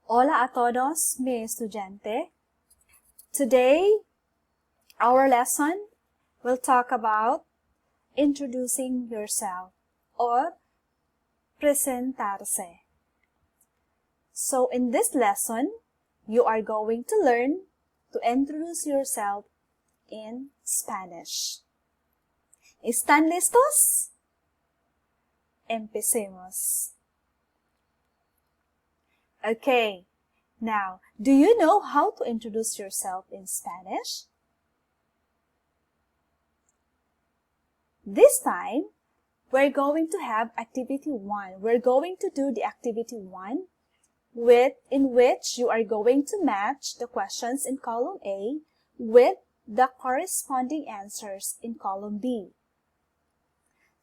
Hola a todos, mi estudiante. Today, our lesson will talk about introducing yourself or presentarse. So in this lesson, you are going to learn to introduce yourself in Spanish. ¿Están listos? Empecemos. Okay, now, do you know how to introduce yourself in Spanish? This time, we're going to have activity 1. We're going to do the activity 1 in which you are going to match the questions in column A with the corresponding answers in column B.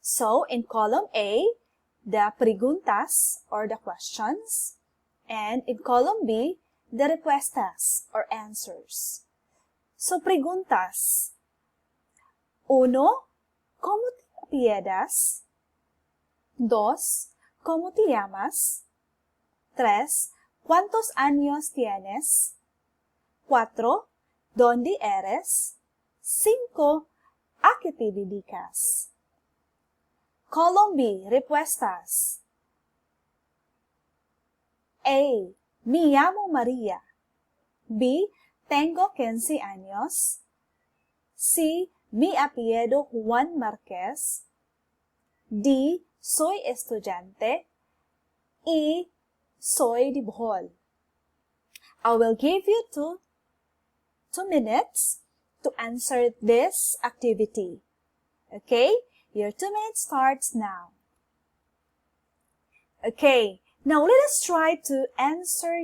So, in column A, the preguntas or the questions, and in column B, the respuestas or answers. So, preguntas. 1. ¿Cómo te apellidas? 2. ¿Cómo te llamas? 3. ¿Cuántos años tienes? 4. ¿Dónde eres? 5. ¿A qué te dedicas? Column B, respuestas. A. Me llamo María. B. Tengo 15 años. C. Mi apellido Juan Márquez. D. Soy estudiante. E. Soy de Bohol. I will give you two minutes to answer this activity. Okay? Your 2 minutes starts now. Okay, now let us try to answer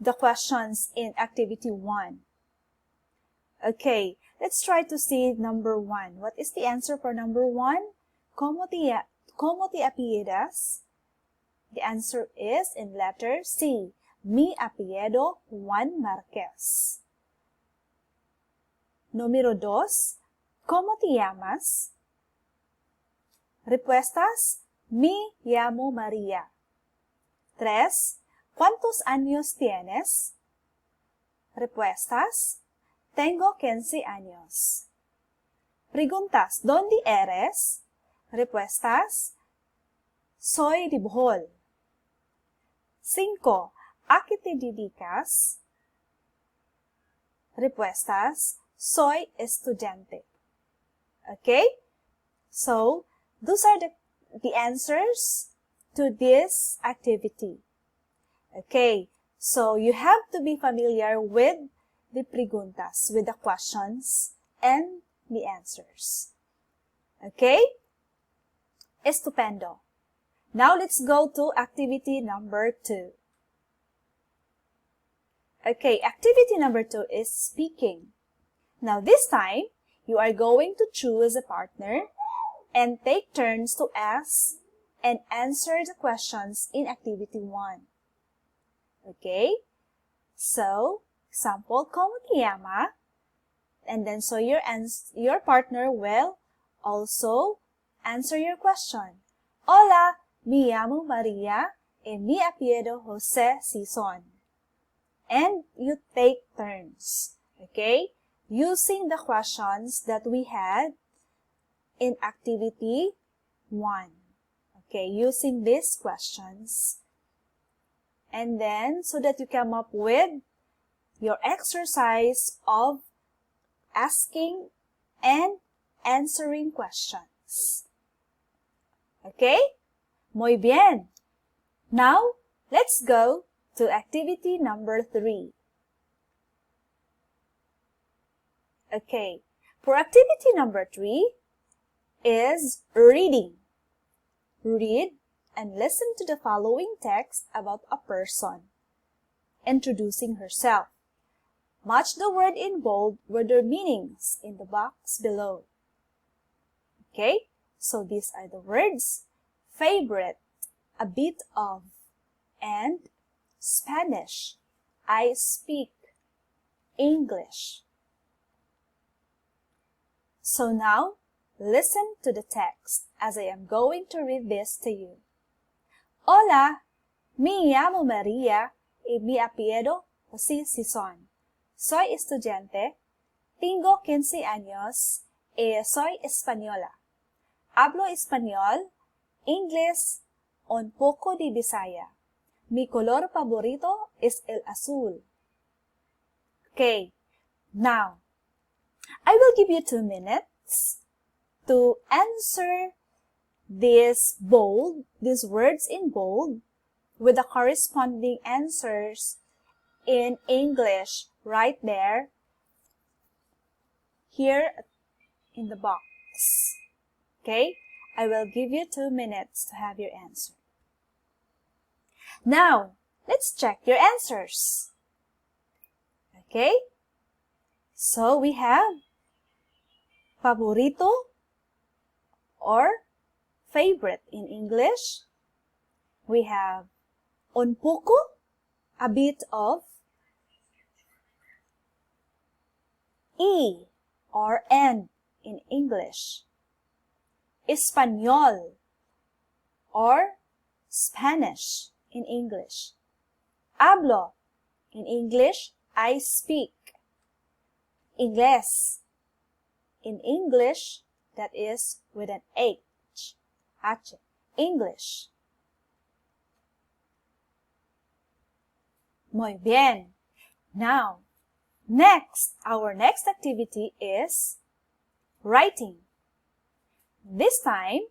the questions in activity 1. Okay, let's try to see number 1. What is the answer for number 1? ¿Cómo te apellidas? The answer is in letter C. Mi apellido Juan Márquez. Número 2. ¿Cómo te llamas? Respuestas. Me llamo María. 3. ¿Cuántos años tienes? Respuestas. Tengo 15 años. Preguntas. ¿Dónde eres? Respuestas. Soy de Bohol. 5. ¿A qué te dedicas? Respuestas. Soy estudiante. Okay? So, those are the answers to this activity. Okay, so you have to be familiar with the preguntas, with the questions and the answers. Okay? Estupendo. Now let's go to activity number 2. Okay, activity number 2 is speaking. Now this time, you are going to choose a partner and take turns to ask and answer the questions in activity 1. Okay? So, example, ¿Cómo te llama? And then so your partner will also answer your question. Hola, me llamo María y mi apellido José Sison. And you take turns. Okay? Using the questions that we had in activity 1. Okay, using these questions. And then, so that you come up with your exercise of asking and answering questions. Okay? Muy bien. Now, let's go to activity number 3. Okay, for activity number 3 is reading. Read and listen to the following text about a person introducing herself. Match the word in bold with their meanings in the box below. Okay, so these are the words: favorite, a bit of, and Spanish, I speak, English. So now, listen to the text as I am going to read this to you. Hola, Me llamo María y mi apellido Sison. Soy estudiante, tengo 15 años y soy española. Hablo español, inglés, un poco de Bisaya. Mi color favorito es el azul. Okay, now, I will give you 2 minutes to answer these words in bold with the corresponding answers in English right there, here in the box. Okay, I will give you 2 minutes to have your answer. Now, let's check your answers. Okay, so we have favorito or favorite in English. We have un poco, a bit of. Y or and in English. Español or Spanish in English. Hablo in English, I speak. Inglés in English, that is with an H. H. English. Muy bien. Now, our next activity is writing. This time,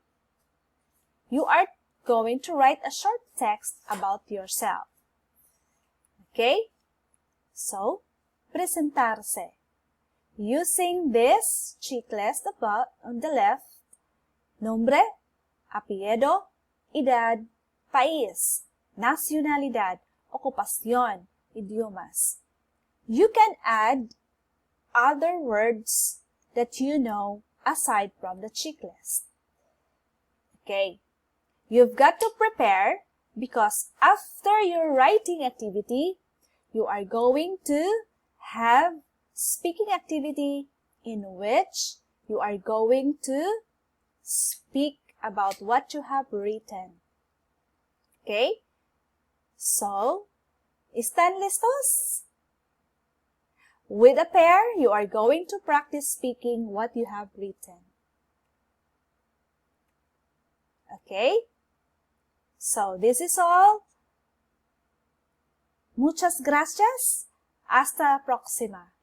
you are going to write a short text about yourself. Okay? So, presentarse. Using this checklist above on the left, nombre, apellido, edad, país, nacionalidad, ocupación, idiomas. You can add other words that you know aside from the checklist. Okay, you've got to prepare because after your writing activity, you are going to have speaking activity in which you are going to speak about what you have written. Okay, so, ¿están listos? With a pair, you are going to practice speaking what you have written. Okay? So, this is all. Muchas gracias. Hasta la próxima.